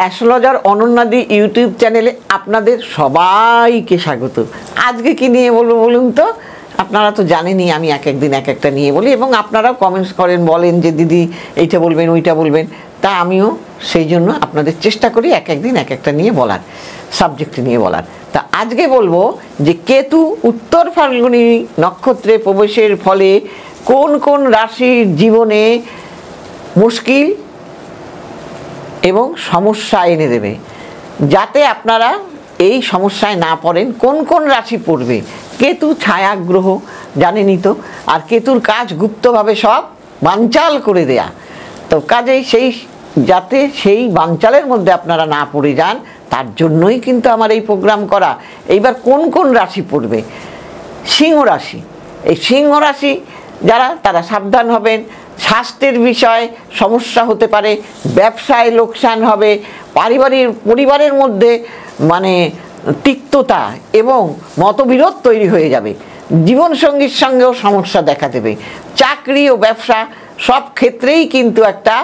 Astrologer অনন্যাদি YouTube চ্যানেলে আপনাদের সবাইকে স্বাগত। আজকে কি নিয়ে বলবো বলুন তো? আপনারা তো জানেনই আমি এক একদিন এক একটা নিয়ে বলি এবং আপনারাও কমেন্টস করেন, বলেন যে দিদি এইটা বলবেন ওইটা বলবেন। তা আমিও সেই জন্য আপনাদের চেষ্টা করি এক একদিন এক একটা নিয়ে বলার, সাবজেক্ট নিয়ে বলার। তা আজকে বলবো যে কেতু উত্তর ফাল্গুনী নক্ষত্রে প্রবেশের ফলে কোন কোন রাশির জীবনে মুশকিল এবং সমস্যা এনে দেবে, যাতে আপনারা এই সমস্যায় না পড়েন। কোন কোন রাশি পড়বে? কেতু ছায়াগ্রহ, জানেনই তো। আর কেতুর কাজ গুপ্তভাবে সব বানচাল করে দেয়া। তো কাজেই যাতে সেই বানচালের মধ্যে আপনারা না পড়ে যান, তার জন্যই কিন্তু আমার এই প্রোগ্রাম করা। এইবার কোন কোন রাশি পড়বে? সিংহ রাশি। এই সিংহ রাশি যারা, তারা সাবধান হবেন। স্বাস্থ্যের বিষয়ে সমস্যা হতে পারে, ব্যবসায় লোকসান হবে, পরিবারের মধ্যে তিক্ততা এবং মতবিরোধ তৈরি হয়ে যাবে। জীবনসঙ্গীর সঙ্গেও সমস্যা দেখা দেবে। চাকরি ও ব্যবসা সব ক্ষেত্রেই কিন্তু একটা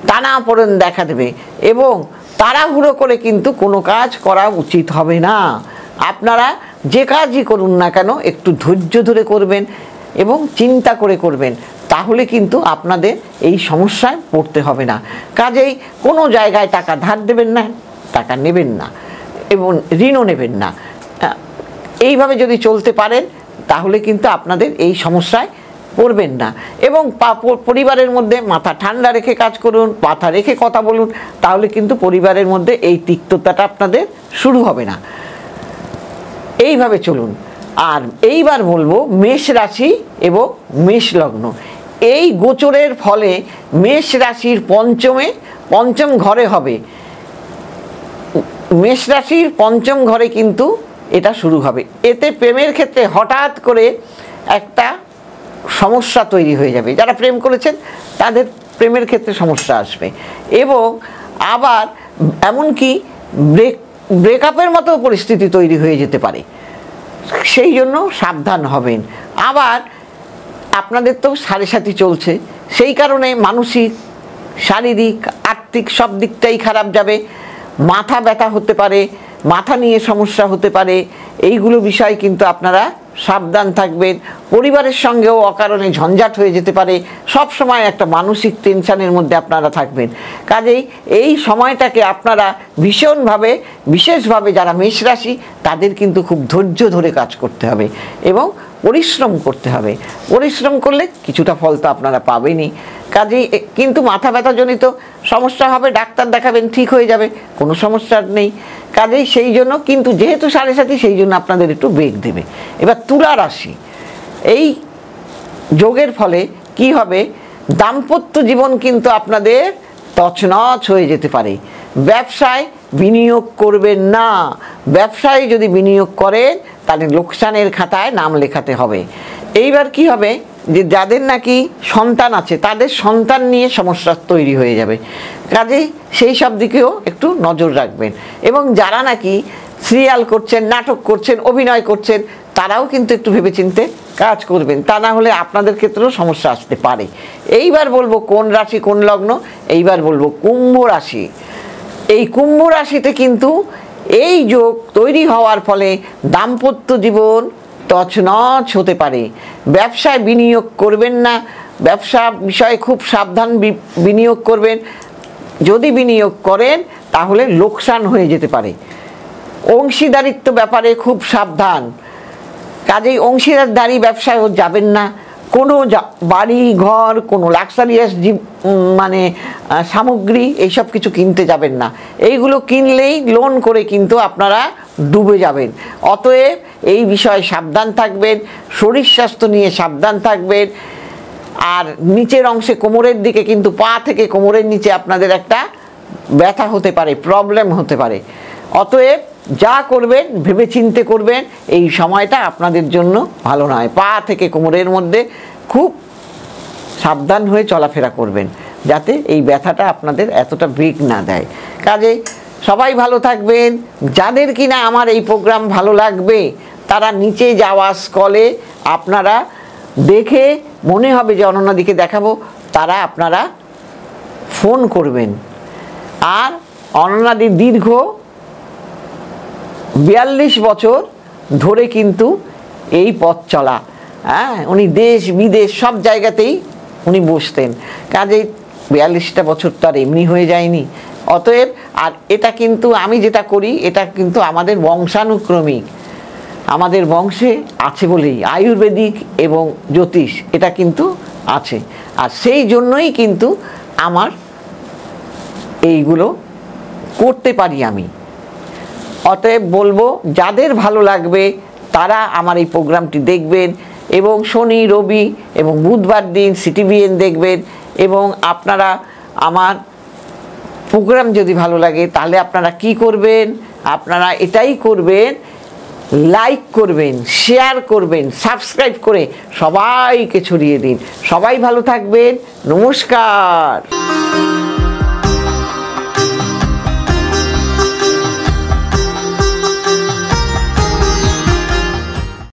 টানাপোড়েন দেখা দেবে এবং তাড়াহুড়ো করে কিন্তু কোনো কাজ করা উচিত হবে না। আপনারা যে কাজই করুন না কেন একটু ধৈর্য ধরে করবেন এবং চিন্তা করে করবেন, তাহলে কিন্তু আপনাদের এই সমস্যায় পড়তে হবে না। কাজেই কোনো জায়গায় টাকা ধার দেবেন না, টাকা নেবেন না এবং ঋণও নেবেন না। এইভাবে যদি চলতে পারেন তাহলে কিন্তু আপনাদের এই সমস্যায় পড়বেন না। এবং পরিবারের মধ্যে মাথা ঠান্ডা রেখে কাজ করুন, মাথা রেখে কথা বলুন, তাহলে কিন্তু পরিবারের মধ্যে এই তিক্ততাটা আপনাদের শুরু হবে না। এইভাবে চলুন। আর এইবার বলবো মেষ রাশি এবং মেষ লগ্ন। এই গোচরের ফলে মেষ রাশির পঞ্চম ঘরে হবে। মেষ রাশির পঞ্চম ঘরে কিন্তু এটা শুরু হবে। এতে প্রেমের ক্ষেত্রে হঠাৎ করে একটা সমস্যা তৈরি হয়ে যাবে। যারা প্রেম করেছেন তাদের প্রেমের ক্ষেত্রে সমস্যা আসবে এবং আবার এমনকি ব্রেকআপের মতো পরিস্থিতি তৈরি হয়ে যেতে পারে। সেই জন্য সাবধান হবেন। আবার আপনাদের তো সাড়ে সাথী চলছে, সেই কারণে মানসিক, শারীরিক, আর্থিক সব দিকটাই খারাপ যাবে। মাথা ব্যথা হতে পারে, মাথা নিয়ে সমস্যা হতে পারে। এইগুলো বিষয় কিন্তু আপনারা সাবধান থাকবেন। পরিবারের সঙ্গেও অকারণে ঝঞ্ঝাট হয়ে যেতে পারে। সব সময় একটা মানসিক টেনশনের মধ্যে আপনারা থাকবেন। কাজেই এই সময়টাকে আপনারা বিশেষভাবে যারা মেষ রাশি, তাদের কিন্তু খুব ধৈর্য ধরে কাজ করতে হবে এবং পরিশ্রম করতে হবে। পরিশ্রম করলে কিছুটা ফল তো আপনারা পাবেনই। কাজেই কিন্তু মাথা ব্যথাজনিত সমস্যা হবে, ডাক্তার দেখাবেন, ঠিক হয়ে যাবে, কোনো সমস্যা নেই। কাজেই সেই জন্য কিন্তু যেহেতু সাড়ে সাথী, সেই জন্য আপনাদের একটু বেগ দেবে। এবার তুলা রাশি। এই যোগের ফলে কি হবে? দাম্পত্য জীবন কিন্তু আপনাদের তছনছ হয়ে যেতে পারে। ব্যবসায় বিনিয়োগ করবেন না। ব্যবসায় যদি বিনিয়োগ করেন তাহলে লোকসানের খাতায় নাম লেখাতে হবে। এইবার কি হবে? যে যাদের নাকি সন্তান আছে, তাদের সন্তান নিয়ে সমস্যা তৈরি হয়ে যাবে। কাজেই সেই সব দিকেও একটু নজর রাখবেন। এবং যারা নাকি সিরিয়াল করছেন, নাটক করছেন, অভিনয় করছেন, তারাও কিন্তু একটু ভেবেচিন্তে কাজ করবেন, তা না হলে আপনাদের ক্ষেত্রেও সমস্যা আসতে পারে। এইবার বলবো কোন রাশি কোন লগ্ন। এইবার বলবো কুম্ভ রাশি। এই কুম্ভ রাশিতে কিন্তু এই যোগ তৈরি হওয়ার ফলে দাম্পত্য জীবন তছনছ হতে পারে। ব্যবসায় বিনিয়োগ করবেন না। ব্যবসা বিষয়ে খুব সাবধান বিনিয়োগ করবেন। যদি বিনিয়োগ করেন তাহলে লোকসান হয়ে যেতে পারে। অংশীদারিত্ব ব্যাপারে খুব সাবধান। কাজেই অংশীদারি ব্যবসায় যাবেন না। কোনো বাড়ি ঘর, কোনো লাক্সারিয়াস সামগ্রী এইসব কিছু কিনতে যাবেন না। এইগুলো কিনলেই লোন করে কিন্তু আপনারা ডুবে যাবেন। অতএব এই বিষয়ে সাবধান থাকবেন। শরীর স্বাস্থ্য নিয়ে সাবধান থাকবেন। আর নিচের অংশে কোমরের দিকে কিন্তু পা থেকে কোমরের নিচে আপনাদের একটা ব্যথা হতে পারে, প্রবলেম হতে পারে। অতএব যা করবেন ভেবেচিন্তে করবেন। এই সময়টা আপনাদের জন্য ভালো নয়। পা থেকে কোমরের মধ্যে খুব সাবধান হয়ে চলাফেরা করবেন, যাতে এই ব্যথাটা আপনাদের এতটা বেগ না দেয়। কাজে সবাই ভালো থাকবেন। যাদের কিনা আমার এই প্রোগ্রাম ভালো লাগবে, তারা নিচে যাওয়া স্কলে আপনারা দেখে মনে হবে যে অনন্যাদিকে দেখাবো, আপনারা ফোন করবেন। আর অনন্যাদি দীর্ঘ 42 বছর ধরে কিন্তু এই পথ চলা। হ্যাঁ, উনি দেশ বিদেশ সব জায়গাতেই উনি বসতেন, কাজেই 42টা বছর তো আর এমনি হয়ে যায়নি। অতএব আর এটা কিন্তু আমি যেটা করি এটা কিন্তু আমাদের বংশানুক্রমিক, আমাদের বংশে আছে বলেই আয়ুর্বেদিক এবং জ্যোতিষ এটা কিন্তু আছে, আর সেই জন্যই কিন্তু আমার এইগুলো করতে পারি আমি। অতএব বলবো যাদের ভালো লাগবে তারা আমার এই প্রোগ্রামটি দেখবেন, এবং শনি রবি এবং বুধবার দিন সিটিভিএন দেখবেন। এবং আপনারা আমার প্রোগ্রাম যদি ভালো লাগে তাহলে আপনারা কি করবেন, আপনারা এটাই করবেন, লাইক করবেন, শেয়ার করবেন, সাবস্ক্রাইব করে সবাইকে ছড়িয়ে দিন। সবাই ভালো থাকবেন, নমস্কার।